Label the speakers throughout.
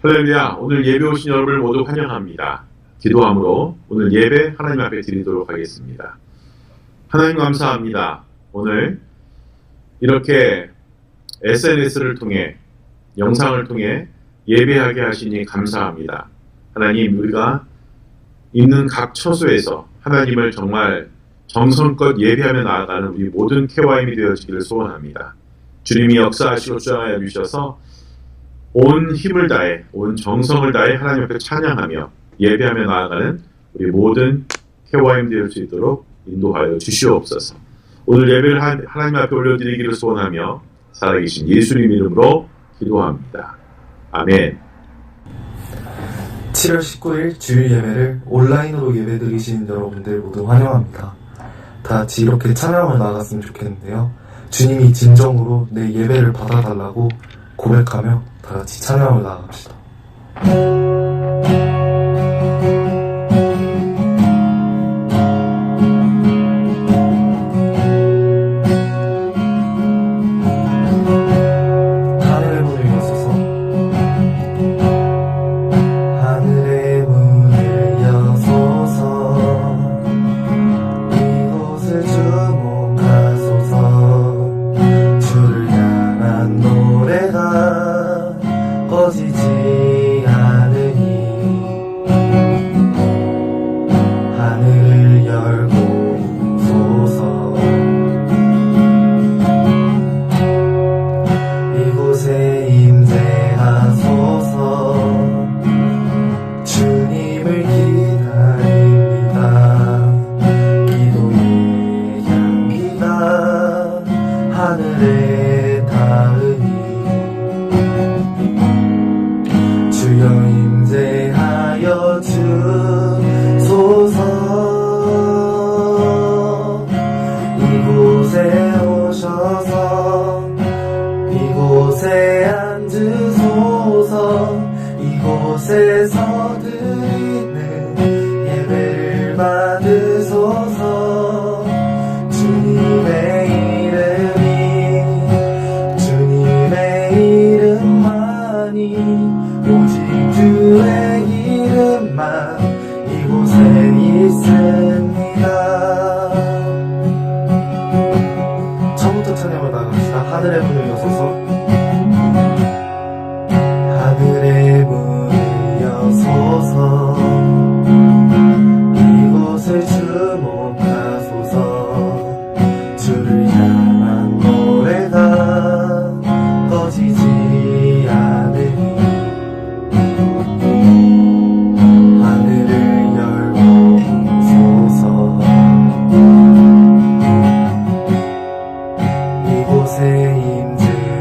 Speaker 1: 할렐루야. 오늘 예배 오신 여러분을 모두 환영합니다. 기도함으로 오늘 예배 하나님 앞에 드리도록 하겠습니다. 하나님 감사합니다. 오늘 이렇게 SNS를 통해 영상을 통해 예배하게 하시니 감사합니다. 하나님, 우리가 있는 각 처소에서 하나님을 정말 정성껏 예배하며 나아가는 우리 모든 KYM이 되어지기를 소원합니다. 주님이 역사하시고 주장하여 주셔서 온 힘을 다해, 온 정성을 다해 하나님 앞에 찬양하며 예배하며 나아가는 우리 모든 KYM 되어 수 있도록 인도하여 주시옵소서. 오늘 예배를 하나님 앞에 올려드리기를 소원하며 살아계신 예수님 이름으로 기도합니다. 아멘.
Speaker 2: 7월 19일 주일 예배를 온라인으로 예배드리신 여러분들 모두 환영합니다. 다 같이 이렇게 찬양을 나갔으면 좋겠는데요. 주님이 진정으로 내 예배를 받아달라고 고백하며 다 같이 찬양을 나갑시다. 꺼지지 않으니 하늘을 열고소서. 이곳에 임재하소서. 주님을 기다립니다. 기도의 향기가 하늘에 닿으니 주여 임재하여 주소서. 이곳에 오셔서 이곳에 앉으소서. 이곳에서 드리는 예배를 받으소서. 주님의 이름만이 오직 주의 이름만 이곳에 있습니다. 처음부터 찬양을 나갑시다. 하늘의 문을 여소서. 하늘의 문을 여소서. 이곳을 주목하소서. 주를 향한 노래가 꺼지지 않으니 하늘을 열고소서. 이곳에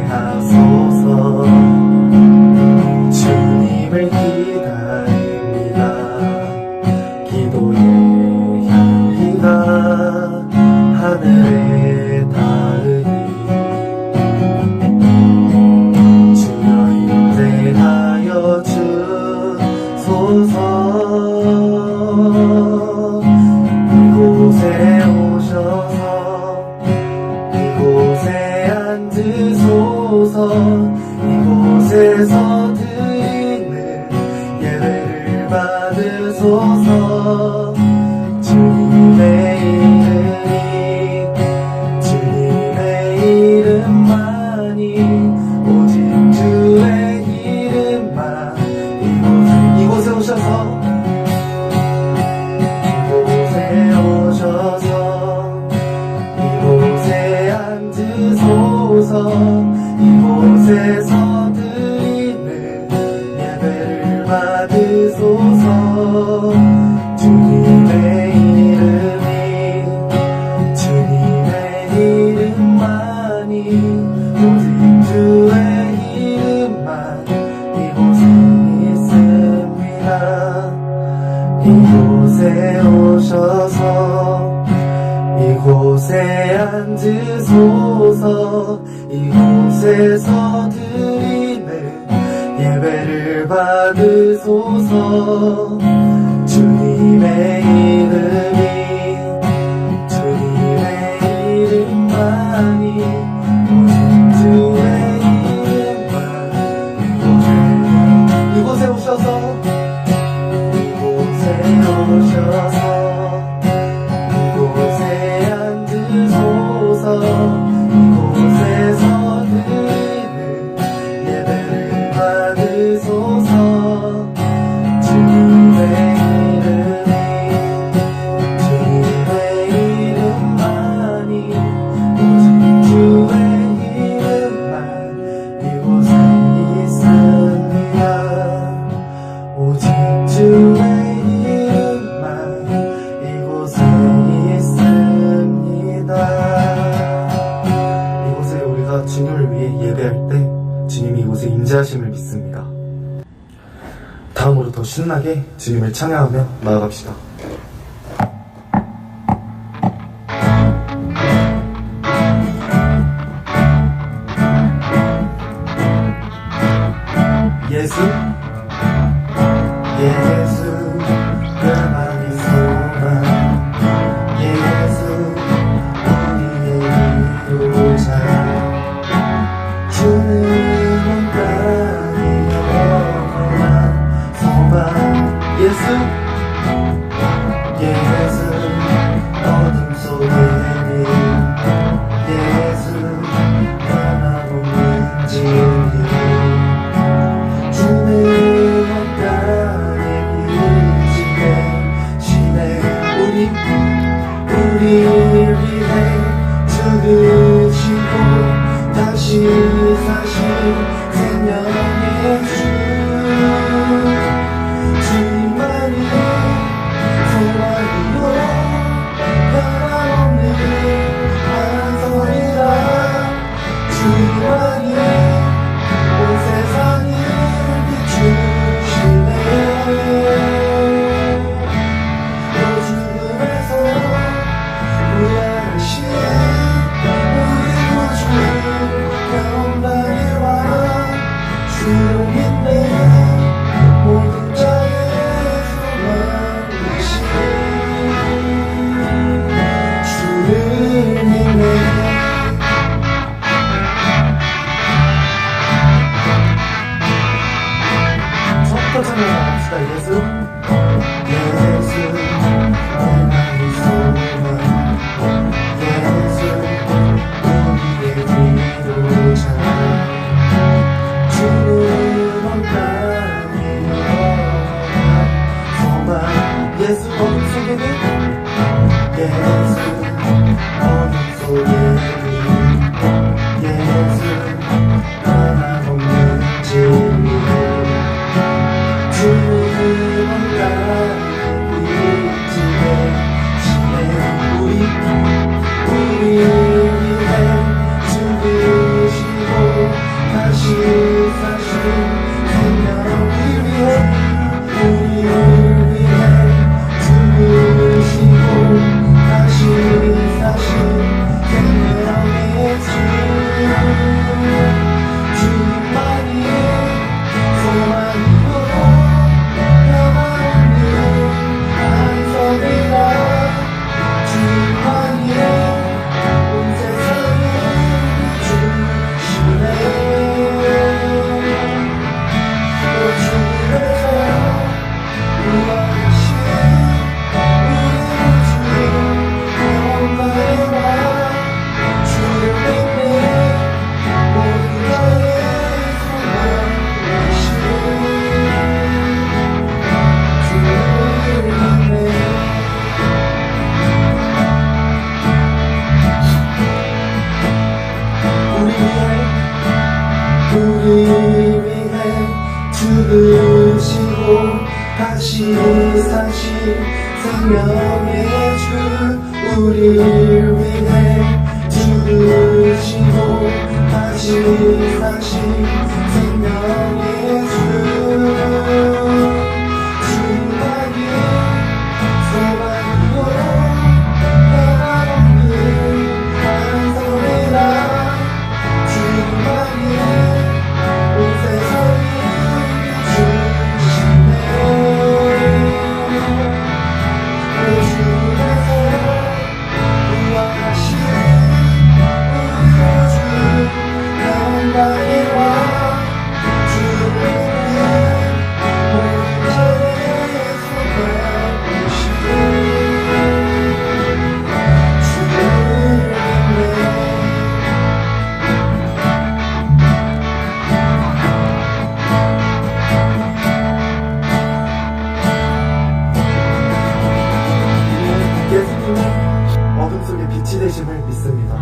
Speaker 2: 임재하소서. 주님을 기다립니다. 기도의 향기가 하늘에 닿으니 주여 임재하여 주소서. 이곳에 오셔서 이곳에 앉으소서. 이곳에서 드리는 예배를 받으소서. 주님의 이름만이 오직 주의 이름만 이곳에 오셔서 이곳에 앉으소서. 이곳에서 드리는 예배를 받으소서. 주님의 이름만이 오직 주의 이름만 이곳에 있습니다. 이곳에 오셔서 이곳에 앉으소서. 이곳에서 드리는 예배를 받으소서. 주님의 이름만이 오직 주의 이름만 이곳에 있습니다. 다음으로 더 신나게 주님을 찬양하며 나아갑시다. 예수 나만의 소망, 예수 우리의 위로자, 주는 온땅에 영원한 소망. 예수 어둠 속에 님, 예수 변함없는 진리, 주는 온땅에 빛이 되시네. 우리를 위해 죽으시고 다시 사신 생명의 주, 주님만이 소망이요 변함없는 완성이라. 주님만이 온 세상을 비추시네. 또 죽음에서 부활하신 우리 구주 영광의 왕, 주로 믿는 모든 자의 소망이신 주를 믿네. 첫부터 찬양합시다. 예수 나만의 소망, 예수 우리의 위로자, 주는 온땅에 영원한 소망. 예수 어둠 속에는, 예수 어둠 속에는, 예수 변함없는 진리, 주는 온땅에 빛이 되시네. 우리를 위해 죽으시고 다시 사신 생명을 위해, 우리를 위해 죽으시고 다시 사신 생명의 주, 주님만이 소망이고 변함없는 안성이라. 주님만이 온 세상을 비추시네. 또 죽음에서 부활하신 우리 주 영광의 왕, 주를 믿는 모든 자의 소망이신 주를 믿네. 우리 위해 죽으시고 다시 사신 생명의 주, 우리를 위해 죽으시고 다시 사신 생명의 주, 주님만이 소망이요 변함없는 완성이라. 주님만이 온 세상을 비추시네. 또 죽음에서 부활하신 우리 구주 영광의 왕, 주를 믿는 모든 자의 소망이신 주를 믿네. 예수님은 어둠 속에 빛이 되심을 믿습니다.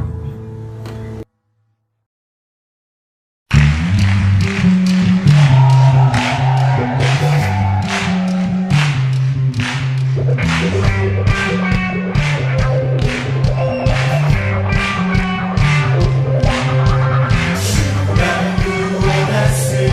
Speaker 3: 날 구원하시니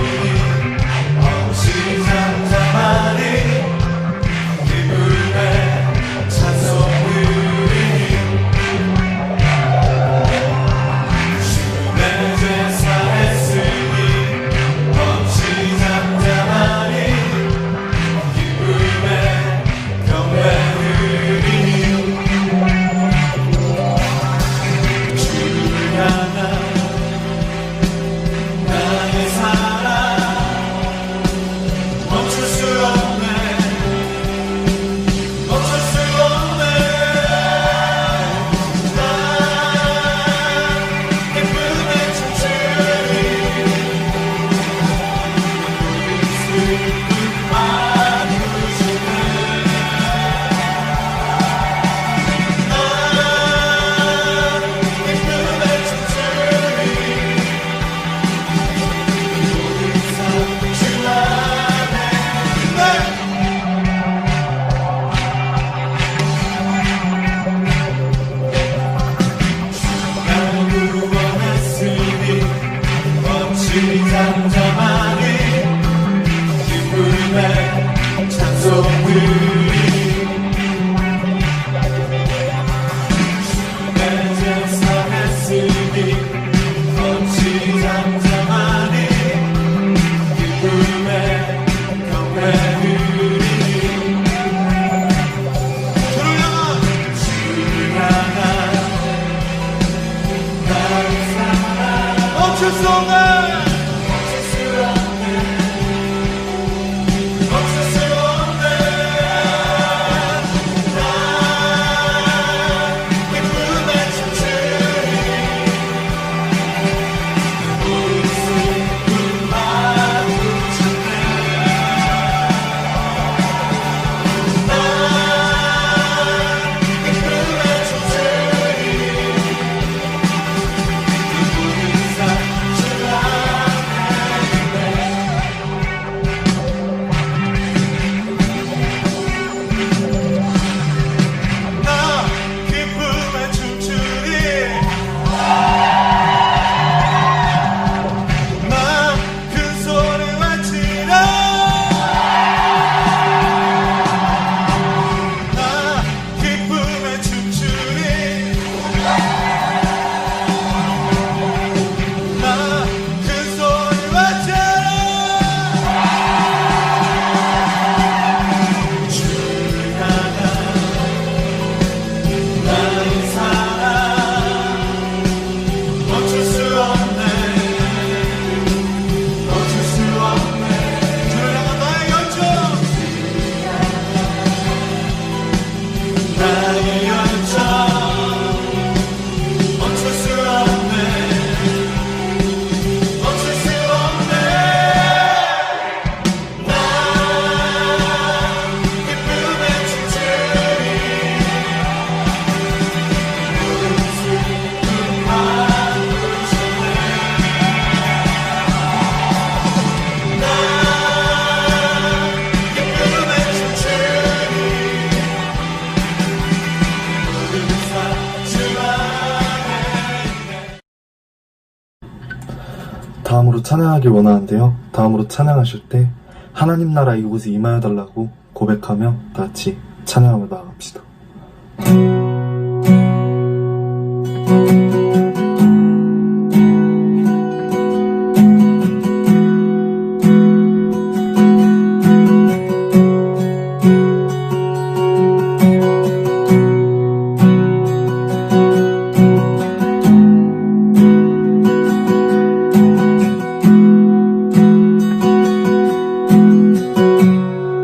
Speaker 2: 다음으로 찬양하길 원하는데요. 다음으로 찬양하실 때 하나님 나라 이곳에 임하여 달라고 고백하며 다 같이 찬양하며 나아갑시다.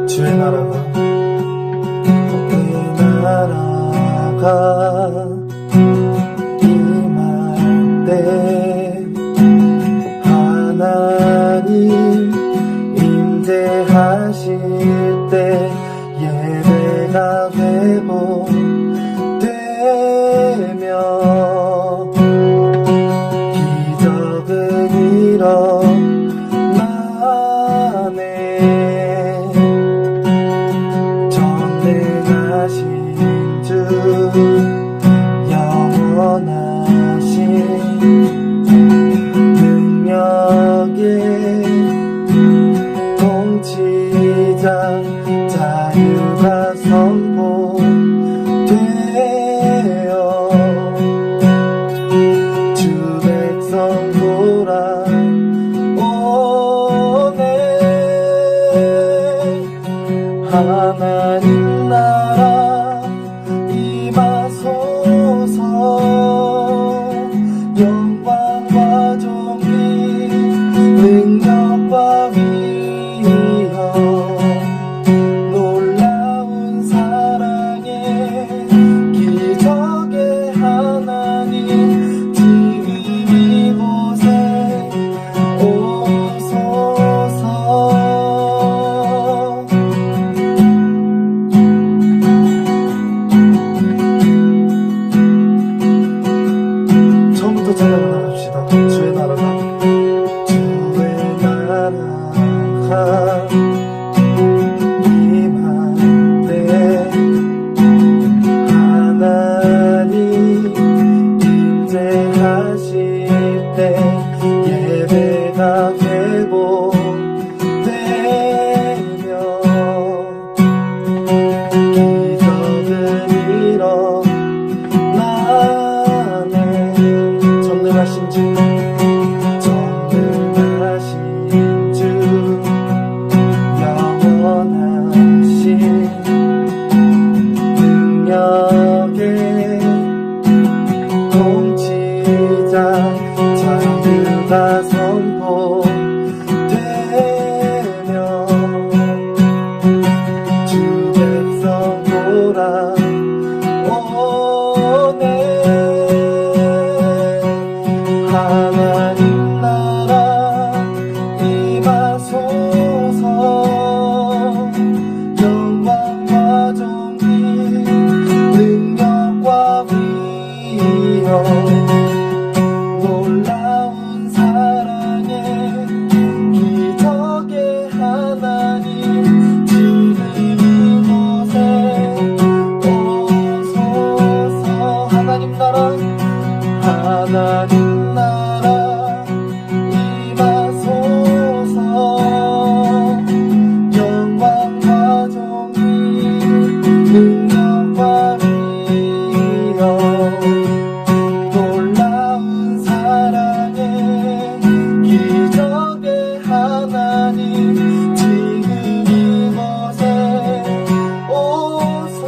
Speaker 2: 주의 나라가 임할 때 하나님 임재하실 때 예배가 회복되며 기적은 일어나네. 전능하신 주 영원하신 능력의 통치자 자유가 선포되어 주 백성 돌아오네. 하나님 나라 임하소서. 영광과 존귀 능력과 위엄 놀라운 사랑의 기적의 하나님 지금 이곳에 오소서. 처음부터 찬양을 나갑시다. 주의 나라가 임할 때 하나님 임재하실 때 예배가 회복되며 기적은 일어나네. 전능하신 주 영원하신 능력의 통치자 자유가 선포되며 주 백성 돌아오네. 하나님 나라 임하소서. 영광과 존귀 능력과 위엄 놀라운 사랑의 기적의 하나님 지금 이곳에 오소서. 하나님 나라 임하소서. 영광과 존귀 능력과 위엄 놀라운 사랑의 기적의 하나님 지금 이곳에 오소서.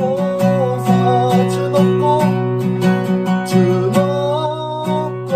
Speaker 2: 주 높고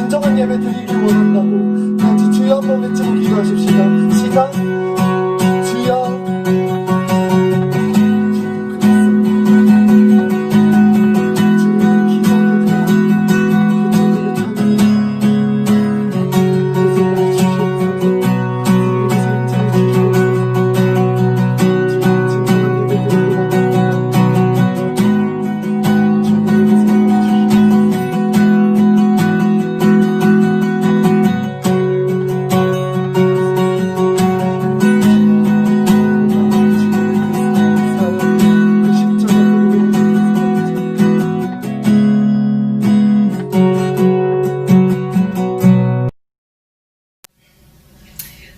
Speaker 2: 진정한 예배 드리길 원한다고 다 같이 주여 한번 외치고 기도하십시다. 시작. 주여.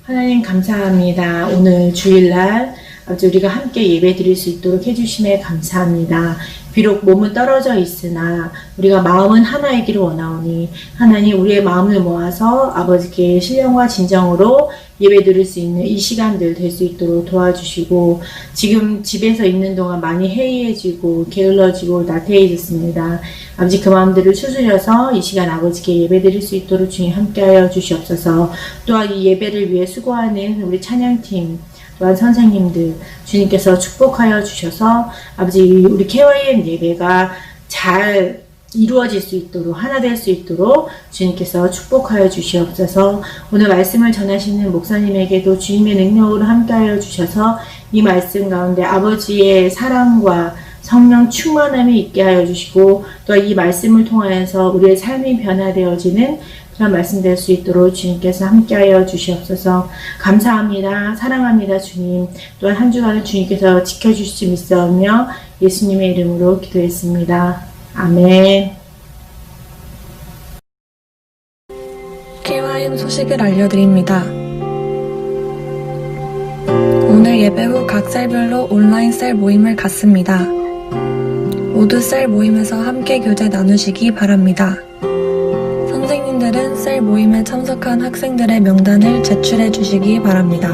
Speaker 3: 하나님 감사합니다. 오늘 주일날 아버지 우리가 함께 예배 드릴 수 있도록 해주심에 감사합니다. 비록 몸은 떨어져 있으나 우리가 마음은 하나이기를 원하오니 하나님 우리의 마음을 모아서 아버지께 신령과 진정으로 예배 드릴 수 있는 이 시간들 될 수 있도록 도와주시고 지금 집에서 있는 동안 많이 해이해지고 게을러지고 나태해졌습니다. 아버지 그 마음들을 추스려서 이 시간 아버지께 예배 드릴 수 있도록 주님 함께하여 주시옵소서. 또한 이 예배를 위해 수고하는 우리 찬양팀 또한 선생님들 주님께서 축복하여 주셔서 아버지 우리 KYM 예배가 잘 이루어질 수 있도록 하나 될 수 있도록 주님께서 축복하여 주시옵소서. 오늘 말씀을 전하시는 목사님에게도 주님의 능력으로 함께하여 주셔서 이 말씀 가운데 아버지의 사랑과 성령 충만함이 있게 하여 주시고 또 이 말씀을 통하여서 우리의 삶이 변화되어지는 그런 말씀 될 수 있도록 주님께서 함께하여 주시옵소서. 감사합니다. 사랑합니다. 주님. 또한 한 주간을 주님께서 지켜주실 수 믿사오며 예수님의 이름으로 기도했습니다. 아멘.
Speaker 4: KYM 소식을 알려드립니다. 오늘 예배 후 각 셀별로 온라인 셀 모임을 갖습니다. 모두 셀 모임에서 함께 교제 나누시기 바랍니다. 선생님들은 셀 모임에 참석한 학생들의 명단을 제출해 주시기 바랍니다.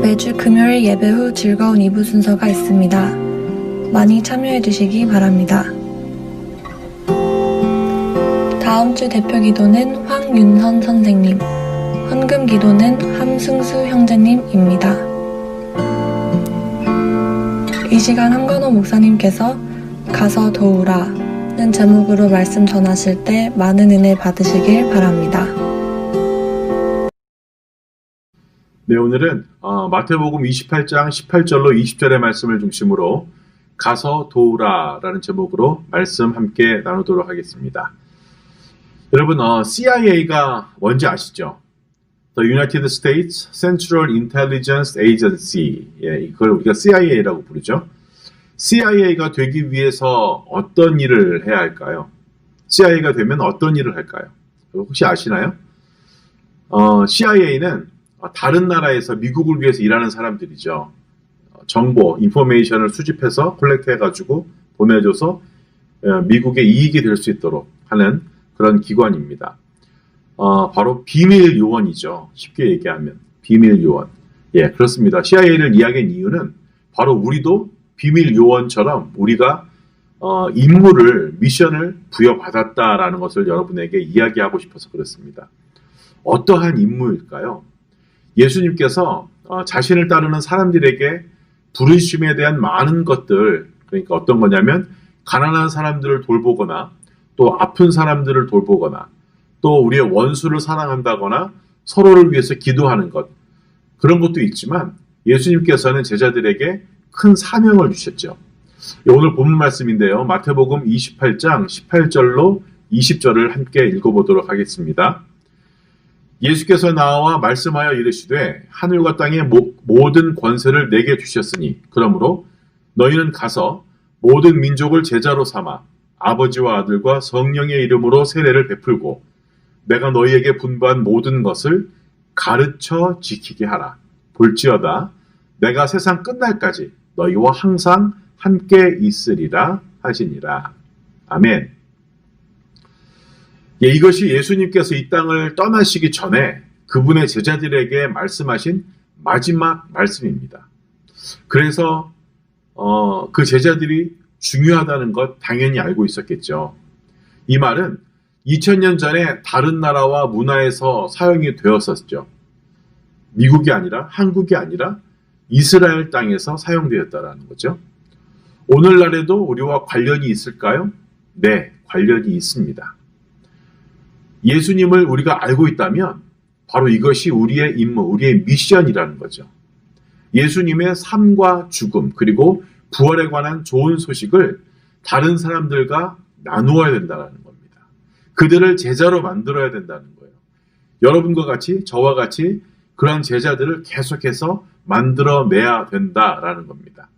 Speaker 4: 매주 금요일 예배 후 즐거운 2부 순서가 있습니다. 많이 참여해 주시기 바랍니다. 다음 주 대표 기도는 황윤선 선생님, 헌금 기도는 함승수 형제님입니다. 이 시간 함관호 목사님께서 가서 도우라는 제목으로 말씀 전하실 때 많은 은혜 받으시길 바랍니다.
Speaker 1: 네, 오늘은 마태복음 28장 18절로 20절의 말씀을 중심으로 가서 도우라라는 제목으로 말씀 함께 나누도록 하겠습니다. 여러분, CIA가 뭔지 아시죠? The United States Central Intelligence Agency. 예, 이걸 우리가 CIA라고 부르죠. CIA가 되기 위해서 어떤 일을 해야 할까요? CIA가 되면 어떤 일을 할까요? 혹시 아시나요? CIA는 다른 나라에서 미국을 위해서 일하는 사람들이죠. 정보, 인포메이션을 수집해서 콜렉트해가지고 보내줘서 미국의 이익이 될 수 있도록 하는 그런 기관입니다. 바로 비밀 요원이죠. 쉽게 얘기하면 비밀 요원. 예, 그렇습니다. CIA를 이야기한 이유는 바로 우리도 비밀 요원처럼 우리가 임무를, 미션을 부여받았다라는 것을 여러분에게 이야기하고 싶어서 그렇습니다. 어떠한 임무일까요? 예수님께서 자신을 따르는 사람들에게 부르심에 대한 많은 것들, 그러니까 어떤 거냐면 가난한 사람들을 돌보거나 또 아픈 사람들을 돌보거나 또 우리의 원수를 사랑한다거나 서로를 위해서 기도하는 것, 그런 것도 있지만 예수님께서는 제자들에게 큰 사명을 주셨죠. 오늘 본문 말씀인데요. 마태복음 28장 18절로 20절을 함께 읽어보도록 하겠습니다. 예수께서 나와 말씀하여 이르시되 하늘과 땅의 모든 권세를 내게 주셨으니 그러므로 너희는 가서 모든 민족을 제자로 삼아 아버지와 아들과 성령의 이름으로 세례를 베풀고 내가 너희에게 분부한 모든 것을 가르쳐 지키게 하라. 볼지어다 내가 세상 끝날까지 너희와 항상 함께 있으리라 하시니라. 아멘. 예, 이것이 예수님께서 이 땅을 떠나시기 전에 그분의 제자들에게 말씀하신 마지막 말씀입니다. 그래서 그 제자들이 중요하다는 것 당연히 알고 있었겠죠. 이 말은 2000년 전에 다른 나라와 문화에서 사용이 되었었죠. 미국이 아니라 한국이 아니라 이스라엘 땅에서 사용되었다라는 거죠. 오늘날에도 우리와 관련이 있을까요? 네, 관련이 있습니다. 예수님을 우리가 알고 있다면 바로 이것이 우리의 임무, 우리의 미션이라는 거죠. 예수님의 삶과 죽음 그리고 부활에 관한 좋은 소식을 다른 사람들과 나누어야 된다는 겁니다. 그들을 제자로 만들어야 된다는 거예요. 여러분과 같이 저와 같이 그런 제자들을 계속해서 만들어내야 된다라는 겁니다.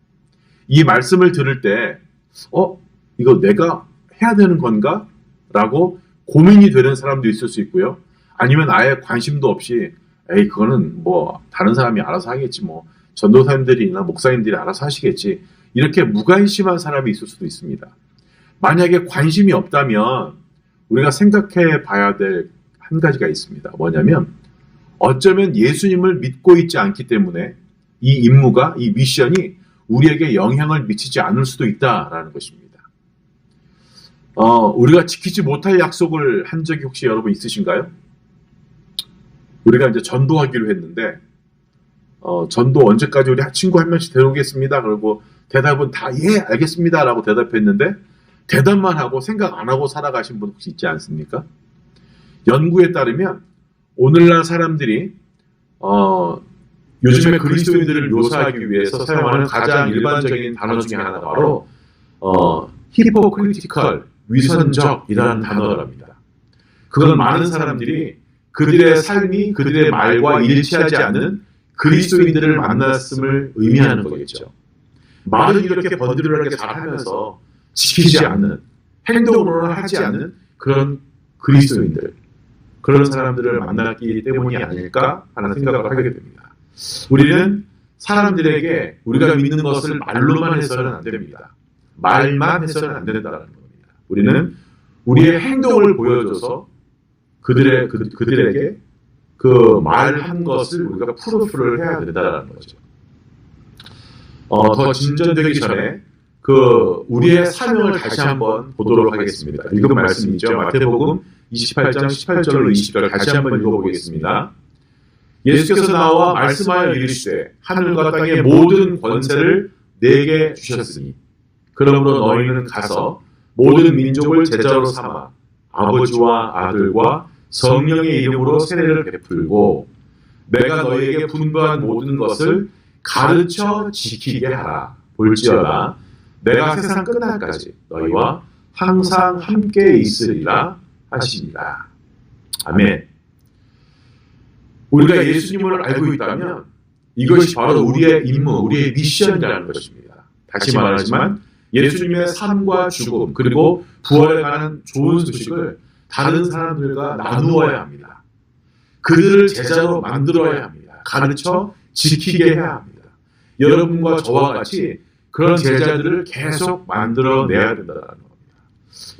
Speaker 1: 이 말씀을 들을 때 이거 내가 해야 되는 건가? 라고 고민이 되는 사람도 있을 수 있고요. 아니면 아예 관심도 없이 그거는 뭐 다른 사람이 알아서 하겠지, 뭐 전도사님들이나 목사님들이 알아서 하시겠지, 이렇게 무관심한 사람이 있을 수도 있습니다. 만약에 관심이 없다면 우리가 생각해 봐야 될 한 가지가 있습니다. 뭐냐면 어쩌면 예수님을 믿고 있지 않기 때문에 이 임무가, 이 미션이 우리에게 영향을 미치지 않을 수도 있다라는 것입니다. 우리가 지키지 못할 약속을 한 적이 혹시 여러분 있으신가요? 우리가 이제 전도하기로 했는데 전도 언제까지 우리 친구 한 명씩 데려오겠습니다. 그리고 대답은 다 예 알겠습니다 라고 대답했는데 대답만 하고 생각 안 하고 살아가신 분 혹시 있지 않습니까? 연구에 따르면 오늘날 사람들이 요즘에 그리스도인들을 묘사하기 위해서 사용하는 가장 일반적인 단어 중에 하나가 바로 히포크리티컬, 위선적이라는 단어랍니다. 그건 많은 사람들이 그들의 삶이 그들의 말과 일치하지 않는 그리스도인들을 만났음을 의미하는 거겠죠. 말은 이렇게 번들하게 잘하면서 지키지 않는, 행동으로는 하지 않는 그런 그리스도인들, 그런 사람들을 만났기 때문이 아닐까 하는 생각을 하게 됩니다. 우리는 사람들에게 우리가 믿는 것을 말로만 해서는 안 됩니다. 말만 해서는 안 된다는 겁니다. 우리는 우리의 행동을 보여줘서 그들에게 그 말한 것을 우리가 프루프를 해야 된다는 거죠. 더 진전되기 전에 우리의 사명을 다시 한번 보도록 하겠습니다. 읽은 말씀이죠. 마태복음 28장 18절로 20절 다시 한번 읽어보겠습니다. 예수께서 나와 말씀하여 이르시되 하늘과 땅의 모든 권세를 내게 주셨으니 그러므로 너희는 가서 모든 민족을 제자로 삼아 아버지와 아들과 성령의 이름으로 세례를 베풀고 내가 너희에게 분부한 모든 것을 가르쳐 지키게 하라. 볼지어다 내가 세상 끝날까지 너희와 항상 함께 있으리라 하시니라. 아멘. 우리가 예수님을 알고 있다면 이것이 바로 우리의 임무, 우리의 미션이라는 것입니다. 다시 말하지만 예수님의 삶과 죽음 그리고 부활에 관한 좋은 소식을 다른 사람들과 나누어야 합니다. 그들을 제자로 만들어야 합니다. 가르쳐 지키게 해야 합니다. 여러분과 저와 같이 그런 제자들을 계속 만들어내야 된다는 겁니다.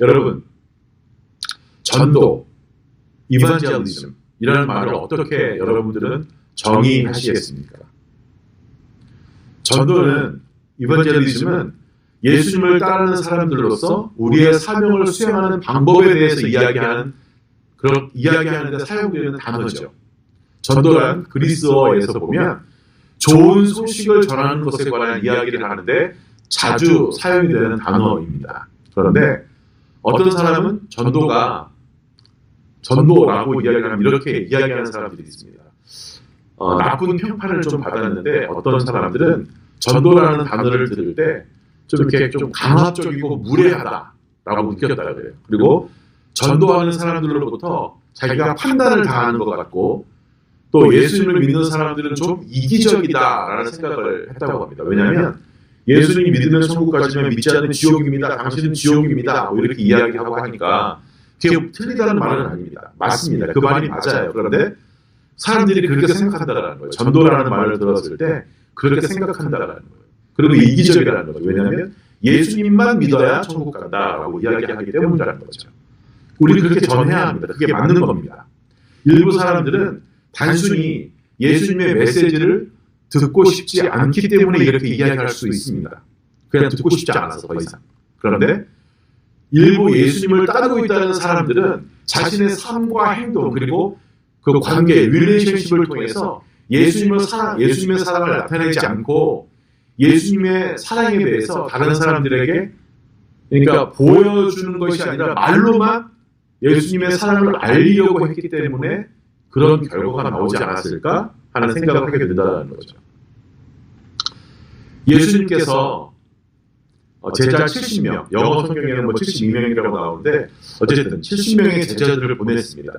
Speaker 1: 여러분, 전도, 이반젤리즘 이라는 말을 어떻게 여러분들은 정의하시겠습니까? 전도는, 이반젤리즘은 예수님을 따르는 사람들로서 우리의 사명을 수행하는 방법에 대해서 이야기하는 데 사용되는 단어죠. 전도란 그리스어에서 보면 좋은 소식을 전하는 것에 관한 이야기를 하는데 자주 사용이 되는 단어입니다. 그런데 어떤 사람은 전도라고 이야기하면 이렇게 이야기하는 사람들이 있습니다. 나쁜 평판을 좀 받았는데 어떤 사람들은 전도라는 단어를 들을 때 좀 이렇게 좀 강압적이고 무례하다라고 느꼈다고 그래요. 그리고 전도하는 사람들로부터 자기가 판단을 당하는 것 같고 또 예수님을 믿는 사람들은 좀 이기적이다라는 생각을 했다고 합니다. 왜냐하면 예수님이 믿으면 천국 가지만 믿지 않으면 지옥입니다. 당신은 지옥입니다. 뭐 이렇게 이야기하고 하니까 그게 틀리다는 말은 아닙니다. 맞습니다. 그 말이 맞아요. 그런데 사람들이 그렇게 생각한다는 거예요. 전도라는 말을 들었을 때 그렇게 생각한다는 거예요. 그리고 이기적이라는 거죠. 왜냐하면 예수님만 믿어야 천국 간다라고 이야기하기 때문이라는 거죠. 우리 그렇게 전해야 합니다. 그게 맞는 겁니다. 일부 사람들은 단순히 예수님의 메시지를 듣고 싶지 않기 때문에 이렇게 이야기할 수 있습니다. 그냥 듣고 싶지 않아서 더 이상. 그런데 일부 예수님을 따르고 있다는 사람들은 자신의 삶과 행동 그리고 그 관계, 릴레이션십을 통해서 예수님의 사랑을 나타내지 않고 예수님의 사랑에 대해서 다른 사람들에게 그러니까 보여주는 것이 아니라 말로만 예수님의 사랑을 알리려고 했기 때문에 그런 결과가 나오지 않았을까 하는 생각을 하게 된다는 거죠. 예수님께서 제자 70명, 영어 성경에는 72명이라고 나오는데 어쨌든 70명의 제자들을 보냈습니다.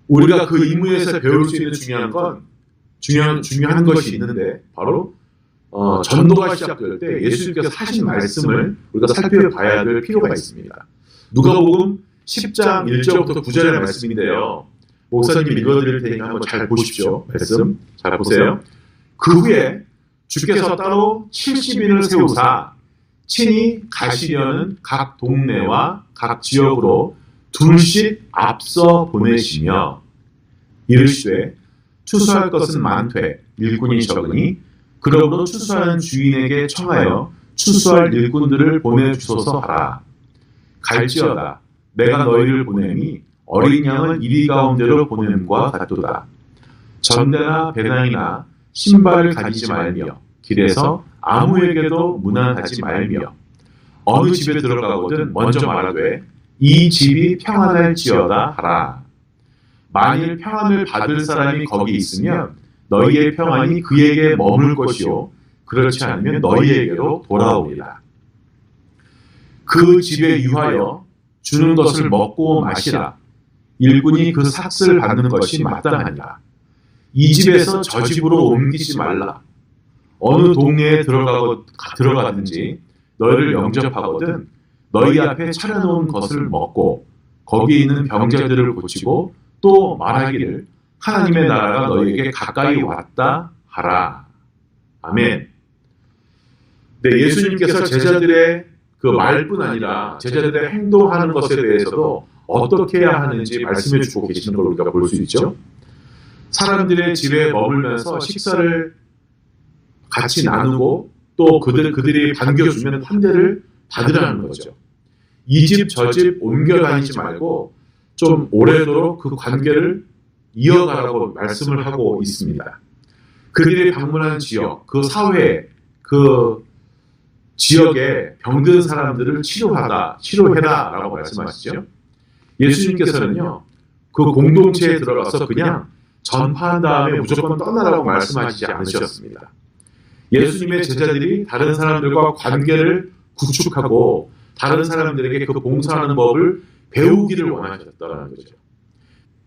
Speaker 1: 우리가 그 임무에서 배울 수 있는 중요한 것이 있는데 바로 전도가 시작될 때 예수님께서 하신 말씀을 우리가 살펴봐야 될 필요가 있습니다. 누가복음 10장 1절부터 9절의 말씀인데요. 목사님이 읽어드릴 테니까 한번 잘 보십시오. 말씀 잘 보세요. 그 후에 주께서 따로 70인을 세우사 친히 가시려는 각 동네와 각 지역으로 둘씩 앞서 보내시며 이르시되 추수할 것은 많되 일꾼이 적으니 그러므로 추수하는 주인에게 청하여 추수할 일꾼들을 보내주소서 하라. 갈지어다 내가 너희를 보냄이 어린 양을 이리 가운데로 보냄과 같도다. 전대나 배낭이나 신발을 가지지 말며 길에서 아무에게도 무난하지 말며 어느 집에 들어가거든 먼저 말하되 이 집이 평안할지어다 하라. 만일 평안을 받을 사람이 거기 있으면 너희의 평안이 그에게 머물 것이요 그렇지 않으면 너희에게로 돌아오리라. 그 집에 유하여 주는 것을 먹고 마시라. 일꾼이 그 삭슬 받는 것이 마땅하니라. 이 집에서 저 집으로 옮기지 말라. 어느 동네에 들어가든지 너희를 영접하거든 너희 앞에 차려놓은 것을 먹고 거기 있는 병자들을 고치고 또 말하기를 하나님의 나라가 너희에게 가까이 왔다 하라. 아멘. 네, 예수님께서 제자들의 그 말뿐 아니라 제자들의 행동하는 것에 대해서도 어떻게 해야 하는지 말씀해 주고 계시는 걸 우리가 볼 수 있죠. 사람들의 집에 머물면서 식사를 같이 나누고 또 그들이 반겨주면 환대를 받으라는 거죠. 이 집 저 집 옮겨 다니지 말고 좀 오래도록 그 관계를 이어가라고 말씀을 하고 있습니다. 그들이 방문한 지역, 그 사회, 그 지역에 병든 사람들을 치료해라라고 말씀하시죠. 예수님께서는요, 그 공동체에 들어가서 그냥 전파한 다음에 무조건 떠나라고 말씀하시지 않으셨습니다. 예수님의 제자들이 다른 사람들과 관계를 구축하고 다른 사람들에게 그 봉사하는 법을 배우기를 원하셨다는 거죠.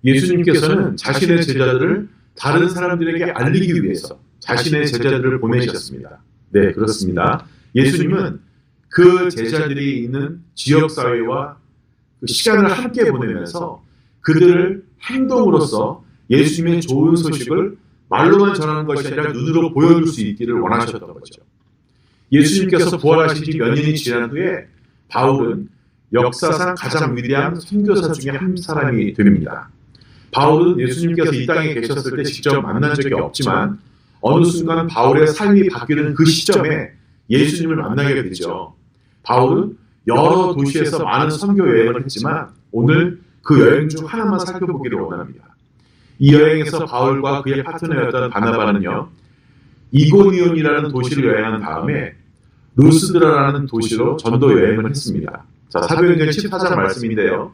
Speaker 1: 예수님께서는 자신의 제자들을 다른 사람들에게 알리기 위해서 자신의 제자들을 보내셨습니다. 네, 그렇습니다. 예수님은 그 제자들이 있는 지역사회와 그 시간을 함께 보내면서 그들을 행동으로써 예수님의 좋은 소식을 말로만 전하는 것이 아니라 눈으로 보여줄 수 있기를 원하셨던 거죠. 예수님께서 부활하신 지 몇 년이 지난 후에 바울은 역사상 가장 위대한 선교사 중에 한 사람이 됩니다. 바울은 예수님께서 이 땅에 계셨을 때 직접 만난 적이 없지만 어느 순간 바울의 삶이 바뀌는 그 시점에 예수님을 만나게 되죠. 바울은 여러 도시에서 많은 선교 여행을 했지만 오늘 그 여행 중 하나만 살펴보기를 원합니다. 이 여행에서 바울과 그의 파트너였던 바나바는요, 이고니온이라는 도시를 여행한 다음에 루스드라라는 도시로 전도 여행을 했습니다. 자, 사도행전 14장 말씀인데요.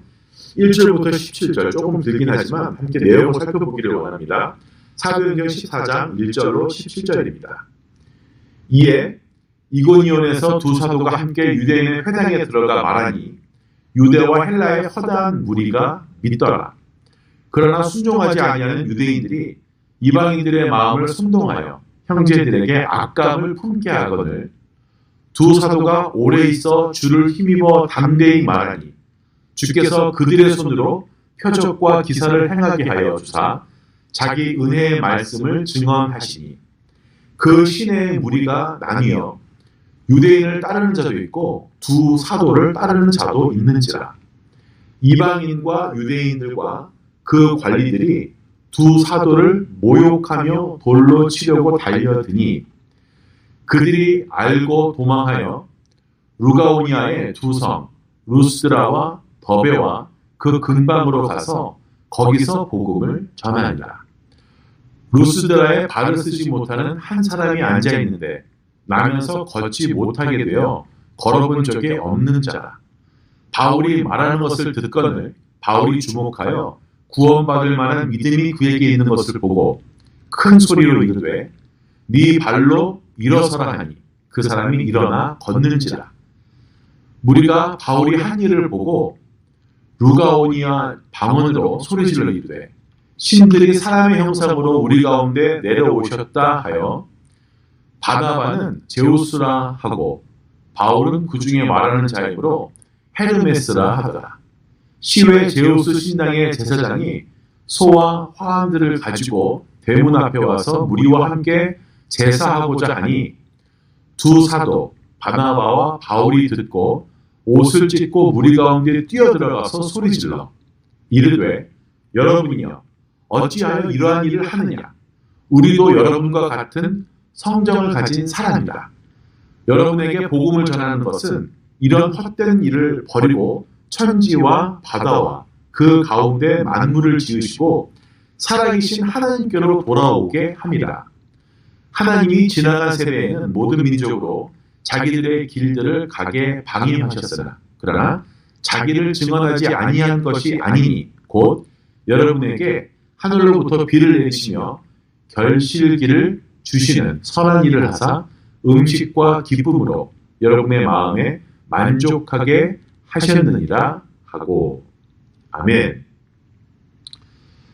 Speaker 1: 1절부터 17절, 조금 길긴 하지만 함께 내용을 살펴보기를 원합니다. 사도행전 14장 1절로 17절입니다. 이에 이고니온에서 두 사도가 함께 유대인의 회당에 들어가 말하니 유대와 헬라의 허다한 무리가 믿더라. 그러나 순종하지 아니하는 유대인들이 이방인들의 마음을 선동하여 형제들에게 악감을 품게 하거늘 두 사도가 오래 있어 주를 힘입어 담대히 말하니 주께서 그들의 손으로 표적과 기사를 행하게 하여 주사 자기 은혜의 말씀을 증언하시니 그 시내의 무리가 나뉘어 유대인을 따르는 자도 있고 두 사도를 따르는 자도 있는지라. 이방인과 유대인들과 그 관리들이 두 사도를 모욕하며 돌로 치려고 달려드니 그들이 알고 도망하여 루가오니아의 두 섬 루스드라와 더베와 그 근방으로 가서 거기서 복음을 전하니라. 루스드라에 발을 쓰지 못하는 한 사람이 앉아 있는데 나면서 걷지 못하게 되어 걸어본 적이 없는 자라. 바울이 말하는 것을 듣거늘 바울이 주목하여 구원받을 만한 믿음이 그에게 있는 것을 보고 큰 소리로 이르되 네 발로 일어서라 하니 그 사람이 일어나 걷는지라. 무리가 바울이 한 일을 보고 루가오니아 방언으로 소리질러 이르되 신들이 사람의 형상으로 우리 가운데 내려오셨다 하여 바나바는 제우스라 하고 바울은 그 중에 말하는 자이므로 헤르메스라 하더라. 시외 제우스 신당의 제사장이 소와 화환들을 가지고 대문 앞에 와서 무리와 함께 제사하고자 하니 두 사도 바나바와 바울이 듣고 옷을 찢고 무리 가운데 뛰어들어가서 소리질러 이르되 여러분이여 어찌하여 이러한 일을 하느냐. 우리도 여러분과 같은 성정을 가진 사람이다. 여러분에게 복음을 전하는 것은 이런 헛된 일을 버리고 천지와 바다와 그 가운데 만물을 지으시고 살아계신 하나님께로 돌아오게 합니다. 하나님이 지나간 세대에는 모든 민족으로 자기들의 길들을 가게 방임하셨으나 그러나 자기를 증언하지 아니한 것이 아니니 곧 여러분에게 하늘로부터 비를 내리시며 결실기를 주시는 선한 일을 하사 음식과 기쁨으로 여러분의 마음에 만족하게 하셨느니라 하고. 아멘.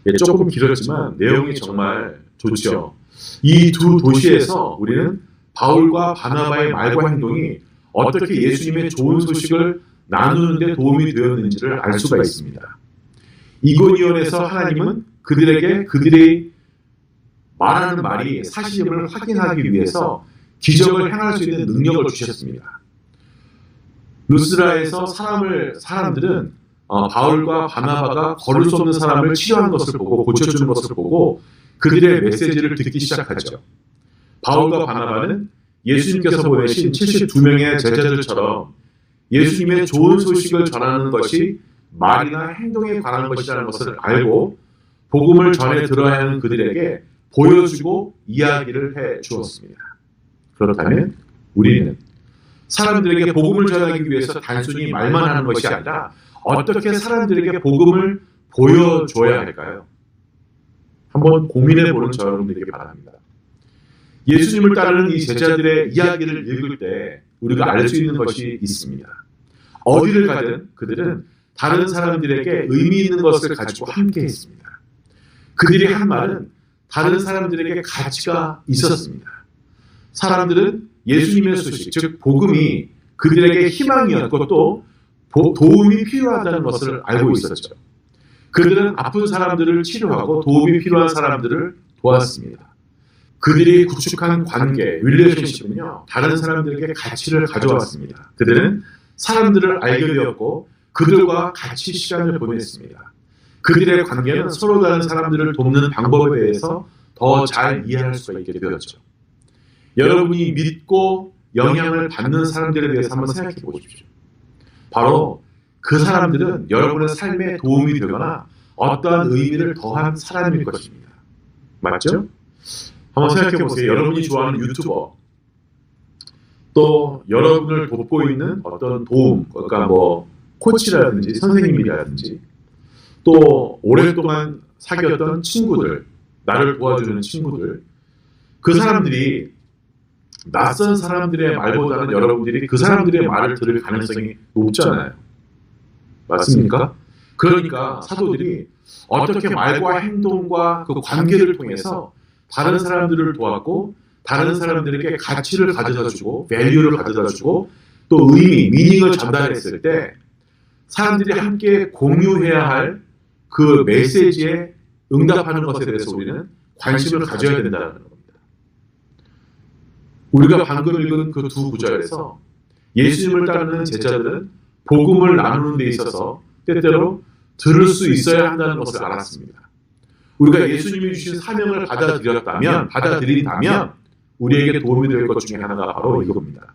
Speaker 1: 예, 조금 길었지만 내용이 정말 좋죠. 이 두 도시에서 우리는 바울과 바나바의 말과 행동이 어떻게 예수님의 좋은 소식을 나누는 데 도움이 되었는지를 알 수가 있습니다. 이고니온에서 하나님은 그들에게 그들의 말하는 말이 사실임을 확인하기 위해서 기적을 행할 수 있는 능력을 주셨습니다. 루스드라에서 사람들은 바울과 바나바가 걸을 수 없는 사람을 치료하는 것을 보고 고쳐주는 것을 보고 그들의 메시지를 듣기 시작하죠. 바울과 바나바는 예수님께서 보내신 72명의 제자들처럼 예수님의 좋은 소식을 전하는 것이 말이나 행동에 관한 것이라는 것을 알고 복음을 전해 들어야 하는 그들에게 보여주고 이야기를 해 주었습니다. 그렇다면 우리는 사람들에게 복음을 전하기 위해서 단순히 말만 하는 것이 아니라 어떻게 사람들에게 복음을 보여줘야 할까요? 한번 고민해 보는 저 여러분들에게 바랍니다. 예수님을 따르는 이 제자들의 이야기를 읽을 때 우리가 알 수 있는 것이 있습니다. 어디를 가든 그들은 다른 사람들에게 의미 있는 것을 가지고 함께 했습니다. 그들이 한 말은 다른 사람들에게 가치가 있었습니다. 사람들은 예수님의 소식, 즉 복음이 그들에게 희망이었고 또 도움이 필요하다는 것을 알고 있었죠. 그들은 아픈 사람들을 치료하고 도움이 필요한 사람들을 도왔습니다. 그들이 구축한 관계, 릴레이션십은요, 다른 사람들에게 가치를 가져왔습니다. 그들은 사람들을 알게 되었고 그들과 같이 시간을 보냈습니다. 그들의 관계는 서로 다른 사람들을 돕는 방법에 대해서 더 잘 이해할 수가 있게 되었죠. 여러분이 믿고 영향을 받는 사람들에 대해서 한번 생각해 보십시오. 바로 그 사람들은 여러분의 삶에 도움이 되거나 어떠한 의미를 더한 사람일 것입니다. 맞죠? 한번 생각해 보세요. 여러분이 좋아하는 유튜버, 또 여러분을 돕고 있는 어떤 도움, 그러니까 코치라든지 선생님이라든지, 또 오랫동안 사귀었던 친구들, 나를 도와주는 친구들, 그 사람들이 낯선 사람들의 말보다는 여러분들이 그 사람들의 말을 들을 가능성이 높잖아요. 맞습니까? 그러니까 사도들이 어떻게 말과 행동과 그 관계를 통해서 다른 사람들을 도왔고 다른 사람들에게 가치를 가져다주고 밸류를 가져다주고 또 의미, 미닝을 전달했을 때 사람들이 함께 공유해야 할 그 메시지에 응답하는 것에 대해서 우리는 관심을 가져야 된다는 겁니다. 우리가 방금 읽은 그 두 구절에서 예수님을 따르는 제자들은 복음을 나누는 데 있어서 때때로 들을 수 있어야 한다는 것을 알았습니다. 우리가 예수님이 주신 사명을 받아들인다면 우리에게 도움이 될 것 중에 하나가 바로 이겁니다.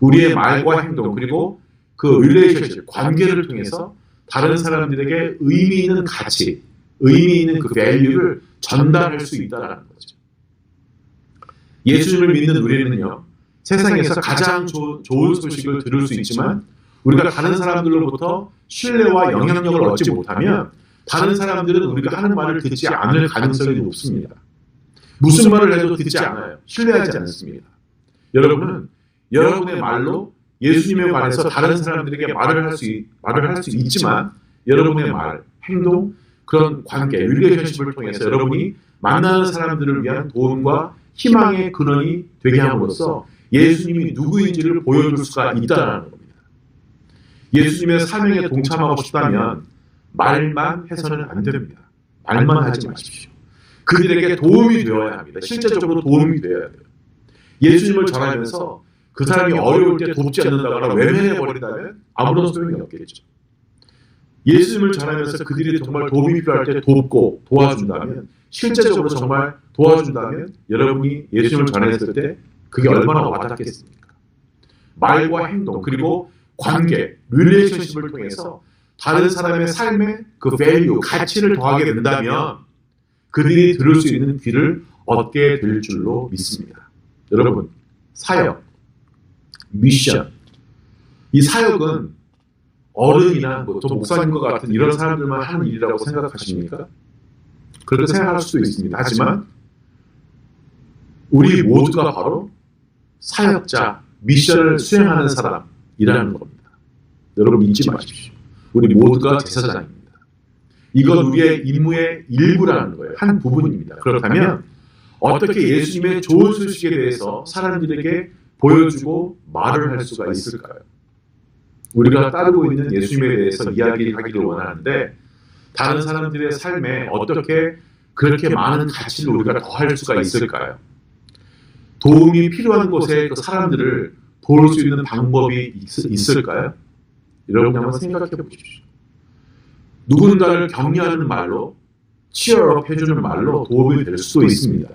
Speaker 1: 우리의 말과 행동 그리고 그 릴레이션십, 관계를 통해서 다른 사람들에게 의미 있는 가치, 의미 있는 그 밸류를 전달할 수 있다는 거죠. 예수님을 믿는 우리는요, 세상에서 가장 좋은 소식을 들을 수 있지만 우리가 다른 사람들로부터 신뢰와 영향력을 얻지 못하면 다른 사람들은 우리가 하는 말을 듣지 않을 가능성이 높습니다. 무슨 말을 해도 듣지 않아요. 신뢰하지 않습니다. 여러분은 여러분의 말로 예수님에 관해서 다른 사람들에게 말을 할 수 있지만 여러분의 말, 행동, 그런 관계, 릴레이션십을 통해서 여러분이 만나는 사람들을 위한 도움과 희망의 근원이 되게 함으로써 예수님이 누구인지를 보여줄 수가 있다는 겁니다. 예수님의 사명에 동참하고 싶다면 말만 해서는 안 됩니다. 말만 하지 마십시오. 그들에게 도움이 되어야 합니다. 실제적으로 도움이 되어야 돼요. 예수님을 전하면서 그 사람이 어려울 때 돕지 않는다거나 외면해버린다면 아무런 소용이 없겠죠. 예수님을 전하면서 그들이 정말 도움이 필요할 때 돕고 도와준다면, 실제적으로 정말 도와준다면 여러분이 예수님을 전했을 때 그게 얼마나 와닿겠습니까? 말과 행동, 그리고 관계, 릴레이션십을 통해서 다른 사람의 삶에 그 밸류, 가치를 더하게 된다면 그들이 들을 수 있는 귀를 얻게 될 줄로 믿습니다. 여러분, 사역, 미션, 이 사역은 어른이나 또 목사님과 같은 이런 사람들만 하는 일이라고 생각하십니까? 그렇게 생각할 수도 있습니다. 하지만 우리 모두가 바로 사역자, 미션을 수행하는 사람이라는 겁니다. 여러분 잊지 마십시오. 우리 모두가 제사장입니다. 이건 우리의 임무의 일부라는 거예요. 한 부분입니다. 그렇다면 어떻게 예수님의 좋은 소식에 대해서 사람들에게 보여주고 말을 할 수가 있을까요? 우리가 따르고 있는 예수님에 대해서 이야기하기를 원하는데 다른 사람들의 삶에 어떻게 그렇게 많은 가치를 우리가 더할 수가 있을까요? 도움이 필요한 곳에 그 사람들을 도울 수 있는 방법이 있을까요? 여러분 한번 생각해 보십시오. 누군가를 격려하는 말로, 치어업 해주는 말로 도움이 될 수도 있습니다.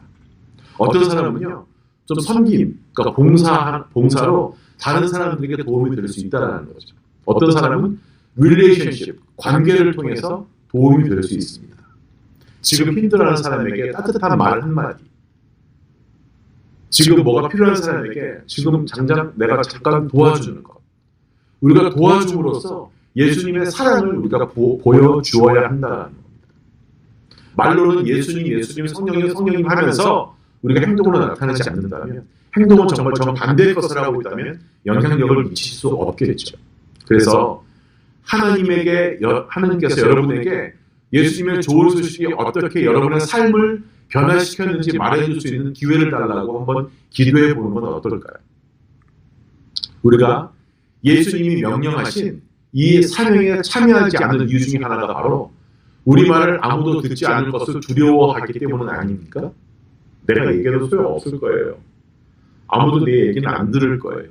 Speaker 1: 어떤 사람은요, 좀 섬김, 그러니까 봉사로 다른 사람들에게 도움이 될 수 있다는 거죠. 어떤 사람은 릴레이션십, 관계를 통해서 도움이 될 수 있습니다. 지금 힘들어하는 사람에게 따뜻한 말 한마디, 지금 뭐가 필요한 사람에게 지금 당장 내가 잠깐 도와주는 것, 우리가 도와줌으로써 예수님의 사랑을 우리가 보여주어야 한다는 겁니다. 말로는 예수님, 성령님 하면서 우리가 행동으로 나타나지 않는다면, 행동은 정말 정반대의 것을 하고 있다면 영향력을 미칠 수 없겠죠. 그래서 하나님께서 여러분에게 예수님의 좋은 소식이 어떻게 여러분의 삶을 변화시켰는지 말해줄 수 있는 기회를 달라고 한번 기도해 보는 건 어떨까요? 우리가 예수님이 명령하신 이 사명에 참여하지 않는 이유 중에 하나가 바로 우리 말을 아무도 듣지 않을 것을 두려워하기 때문은 아닙니까? 내가 얘기해도 소용없을 거예요. 아무도 내 얘기는 안 들을 거예요.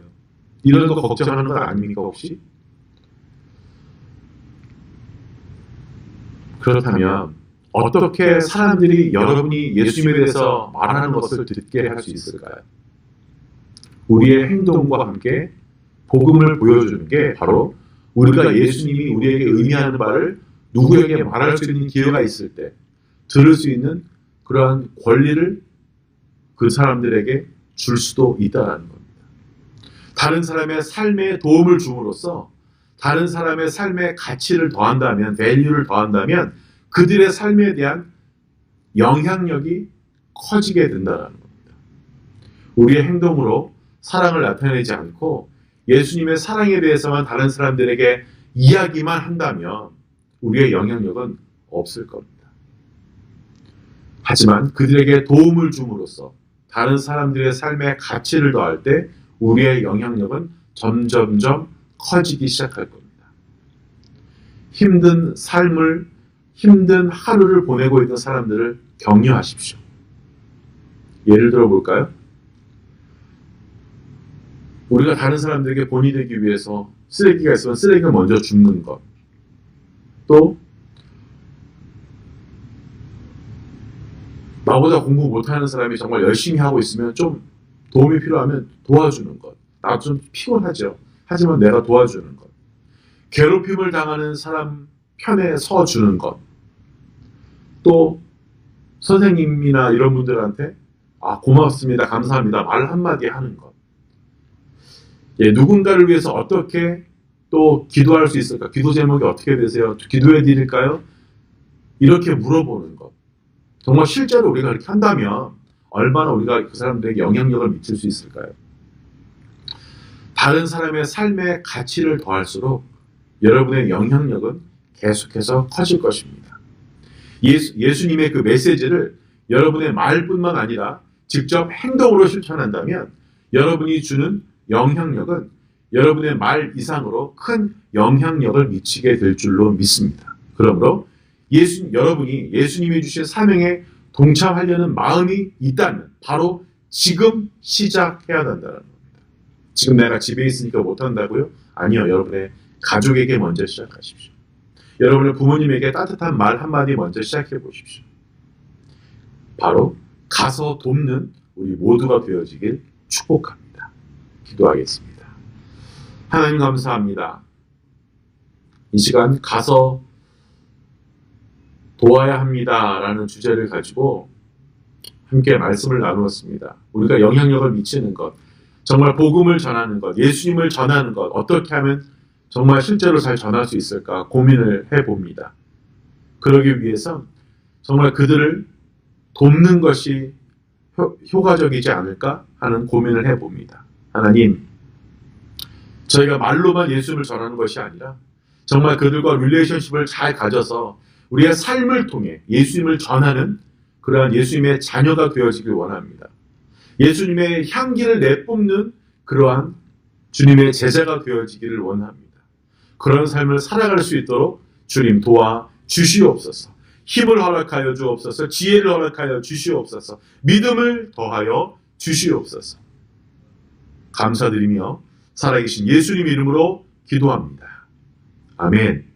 Speaker 1: 이런 거 걱정하는 건 아닙니까 혹시? 그렇다면 어떻게 사람들이 여러분이 예수님에 대해서 말하는 것을 듣게 할 수 있을까요? 우리의 행동과 함께 복음을 보여주는 게 바로 우리가 예수님이 우리에게 의미하는 바를 누구에게 말할 수 있는 기회가 있을 때 들을 수 있는 그러한 권리를 그 사람들에게 줄 수도 있다는 겁니다. 다른 사람의 삶에 도움을 줌으로써 다른 사람의 삶에 가치를 더한다면, 밸류를 더한다면 그들의 삶에 대한 영향력이 커지게 된다는 겁니다. 우리의 행동으로 사랑을 나타내지 않고 예수님의 사랑에 대해서만 다른 사람들에게 이야기만 한다면 우리의 영향력은 없을 겁니다. 하지만 그들에게 도움을 줌으로써 다른 사람들의 삶에 가치를 더할 때 우리의 영향력은 점점점 커지기 시작할 겁니다. 힘든 하루를 보내고 있는 사람들을 격려하십시오. 예를 들어 볼까요? 우리가 다른 사람들에게 본이 되기 위해서 쓰레기가 있으면 쓰레기를 먼저 줍는 것, 또 나보다 공부 못하는 사람이 정말 열심히 하고 있으면 좀 도움이 필요하면 도와주는 것. 나도 좀 피곤하죠. 하지만 내가 도와주는 것. 괴롭힘을 당하는 사람 편에 서주는 것, 또 선생님이나 이런 분들한테 고맙습니다, 감사합니다 말 한마디 하는 것, 누군가를 위해서 어떻게 또 기도할 수 있을까? 기도 제목이 어떻게 되세요? 기도해 드릴까요? 이렇게 물어보는 것. 정말 실제로 우리가 그렇게 한다면 얼마나 우리가 그 사람들에게 영향력을 미칠 수 있을까요? 다른 사람의 삶의 가치를 더할수록 여러분의 영향력은 계속해서 커질 것입니다. 예수님의 그 메시지를 여러분의 말뿐만 아니라 직접 행동으로 실천한다면 여러분이 주는 영향력은 여러분의 말 이상으로 큰 영향력을 미치게 될 줄로 믿습니다. 그러므로 여러분이 예수님이 주신 사명에 동참하려는 마음이 있다면 바로 지금 시작해야 된다는 겁니다. 지금 내가 집에 있으니까 못한다고요? 아니요. 여러분의 가족에게 먼저 시작하십시오. 여러분의 부모님에게 따뜻한 말 한마디 먼저 시작해 보십시오. 바로 가서 돕는 우리 모두가 되어지길 축복합니다. 기도하겠습니다. 하나님 감사합니다. 이 시간 가서 도와야 합니다 라는 주제를 가지고 함께 말씀을 나누었습니다. 우리가 영향력을 미치는 것, 정말 복음을 전하는 것, 예수님을 전하는 것, 어떻게 하면 정말 실제로 잘 전할 수 있을까 고민을 해봅니다. 그러기 위해서 정말 그들을 돕는 것이 효과적이지 않을까 하는 고민을 해봅니다. 하나님, 저희가 말로만 예수님을 전하는 것이 아니라 정말 그들과 릴레이션십을 잘 가져서 우리의 삶을 통해 예수님을 전하는 그러한 예수님의 자녀가 되어지길 원합니다. 예수님의 향기를 내뿜는 그러한 주님의 제자가 되어지기를 원합니다. 그런 삶을 살아갈 수 있도록 주님 도와 주시옵소서. 힘을 허락하여 주옵소서. 지혜를 허락하여 주시옵소서. 믿음을 더하여 주시옵소서. 감사드리며 살아계신 예수님 이름으로 기도합니다. 아멘.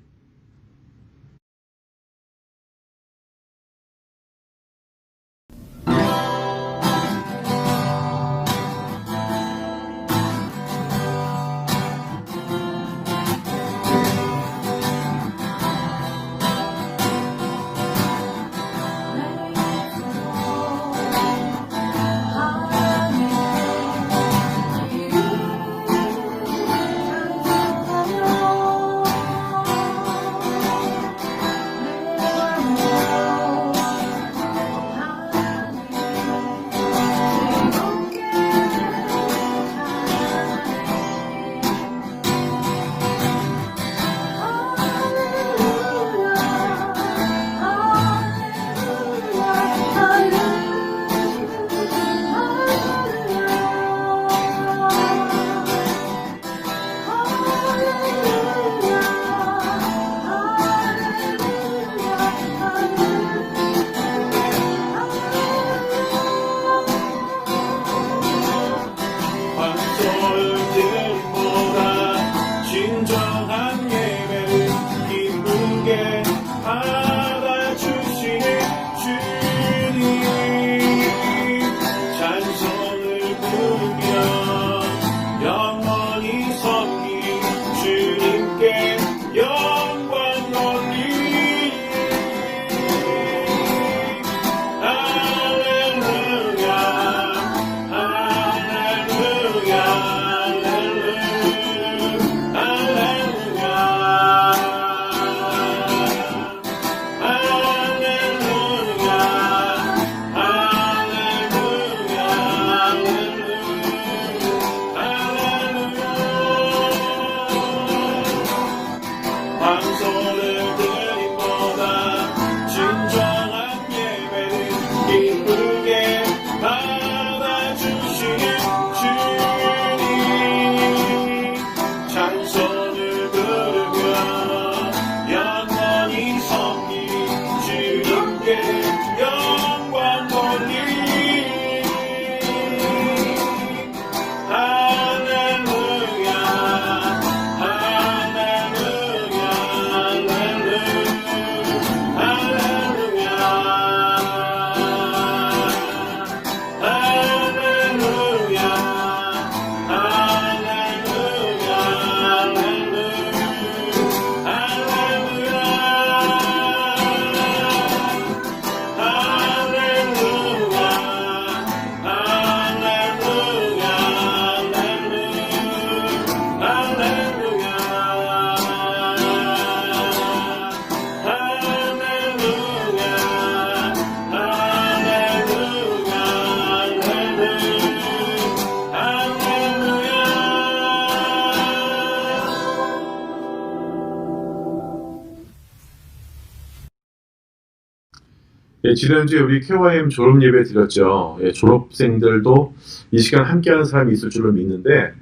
Speaker 1: 예, 지난주에 우리 KYM 졸업 예배 드렸죠. 예, 졸업생들도 이 시간 함께하는 사람이 있을 줄로 믿는데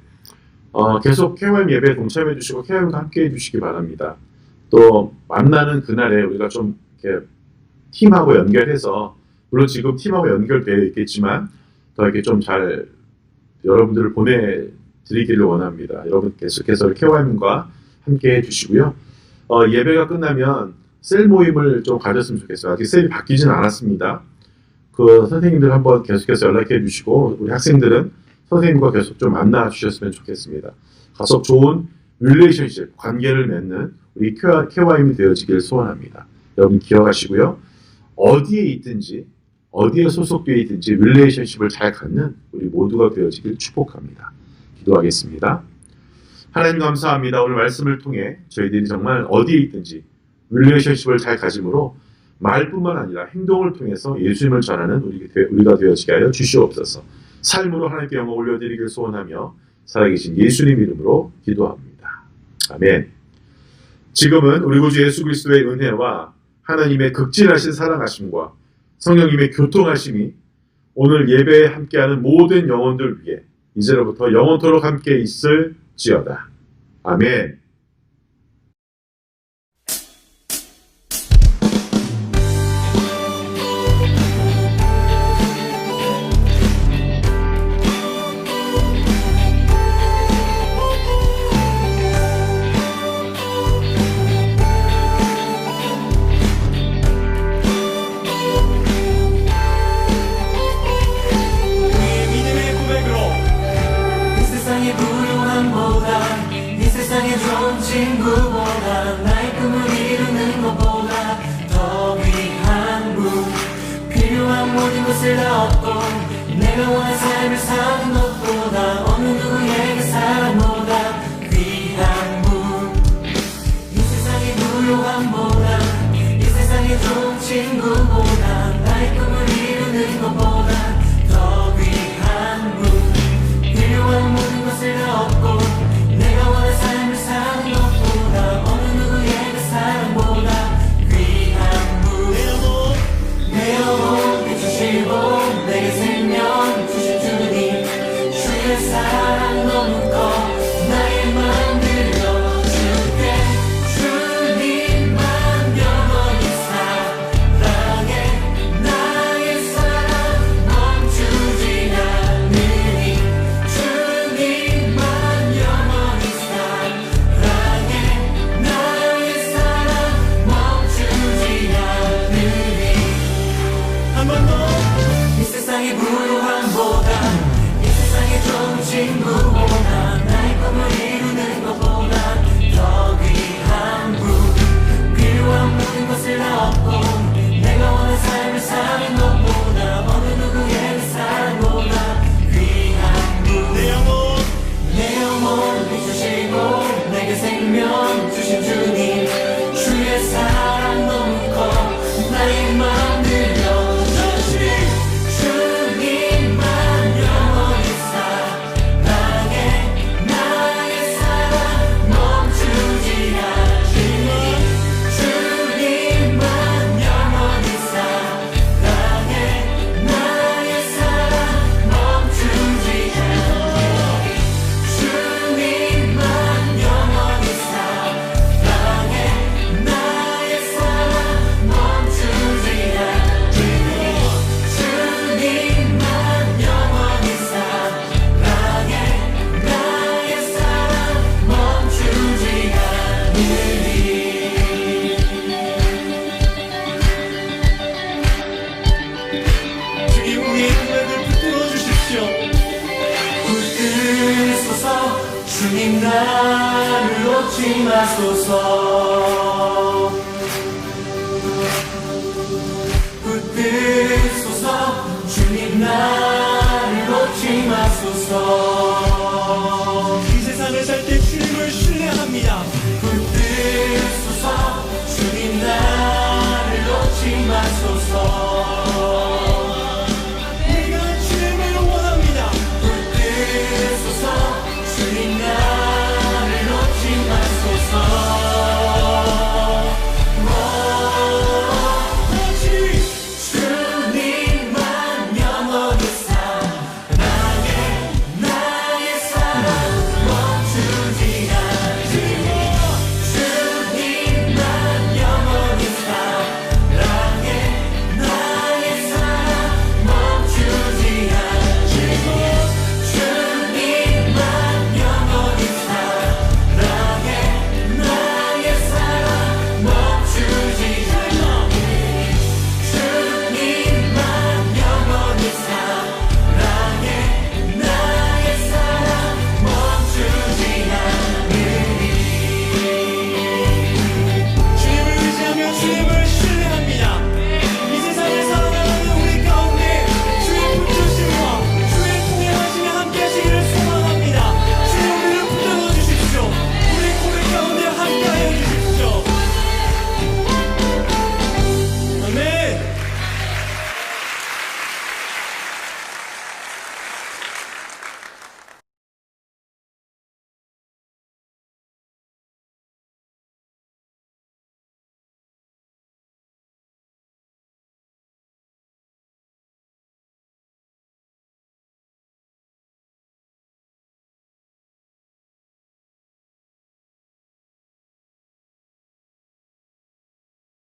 Speaker 1: 계속 KYM 예배에 동참해 주시고 KYM과 함께해 주시기 바랍니다. 또 만나는 그날에 우리가 좀 이렇게 팀하고 연결해서 물론 지금 팀하고 연결되어 있겠지만 더 이렇게 좀 잘 여러분들을 보내드리기를 원합니다. 여러분 계속해서 KYM과 함께해 주시고요. 예배가 끝나면 셀 모임을 좀 가졌으면 좋겠어요. 아직 셀이 바뀌진 않았습니다. 그 선생님들 한번 계속해서 연락해 주시고 우리 학생들은 선생님과 계속 좀 만나 주셨으면 좋겠습니다. 가서 좋은 릴레이션십, 관계를 맺는 우리 KYM이 되어지길 소원합니다. 여러분 기억하시고요. 어디에 있든지 어디에 소속되어 있든지 릴레이션십을 잘 갖는 우리 모두가 되어지길 축복합니다. 기도하겠습니다. 하나님 감사합니다. 오늘 말씀을 통해 저희들이 정말 어디에 있든지 릴레이션십을 잘 가짐으로 말뿐만 아니라 행동을 통해서 예수님을 전하는 우리가 되어지게 하여 주시옵소서. 삶으로 하나님께 영광 올려드리길 소원하며 살아계신 예수님 이름으로 기도합니다. 아멘. 지금은 우리 구주 예수 그리스도의 은혜와 하나님의 극진하신 사랑하심과 성령님의 교통하심이 오늘 예배에 함께하는 모든 영혼들 위해 이제로부터 영원토록 함께 있을지어다. 아멘.
Speaker 5: 친구보다 나의 꿈을 이루는 것보다 더 귀한 분 필요한 모든 것을 다 얻고 내가 원한 삶을 사는 것보다 어느 누구에게 사랑보다 귀한 분 이 세상의 부요함보다 이 세상의 좋은 친구보다 나의 꿈을 이루는 것보다 더 귀한 분 필요한 모든 것을 다 얻고 내가 원한 삶을 사는 것보다 어느 누구에게 사랑보다 귀한 분 내 영혼 비추시고 내게 생명 주신 주님 주의 사랑 너무 커 나의 맘 들려줄게 주님만 영원히 사랑해 나의 사랑 멈추지 않으니 주님만 영원히 사랑해 나의 사랑 멈추지 않으니 한 번 더 이 세상의 부요함보다 이 세상의 좋은 친구보다 나의 꿈을 이루는 것보다 더 귀한 분 필요한 모든 것을 다 얻고 내가 원한 삶을 사는 것보다 어느 누구에게 사랑보다 귀한 분 내 영혼 비추시고 내게 생명 주신 주님 주의 사랑 너무 커 나의 맘 들려주시니 주님만 영원히 사랑해 나의 사랑 멈추지 않으니 주님만 영원히 사랑해 나의 사랑 멈추지 않으니 주님만 영원히 사랑해 나의 사랑 멈추지 않으니 주님만 영원히 사랑해 나의 사랑 멈추지 않으니 주님 우리의 눈을 붙들어 주십시오 붙들소서 주님 나를 놓지 마소서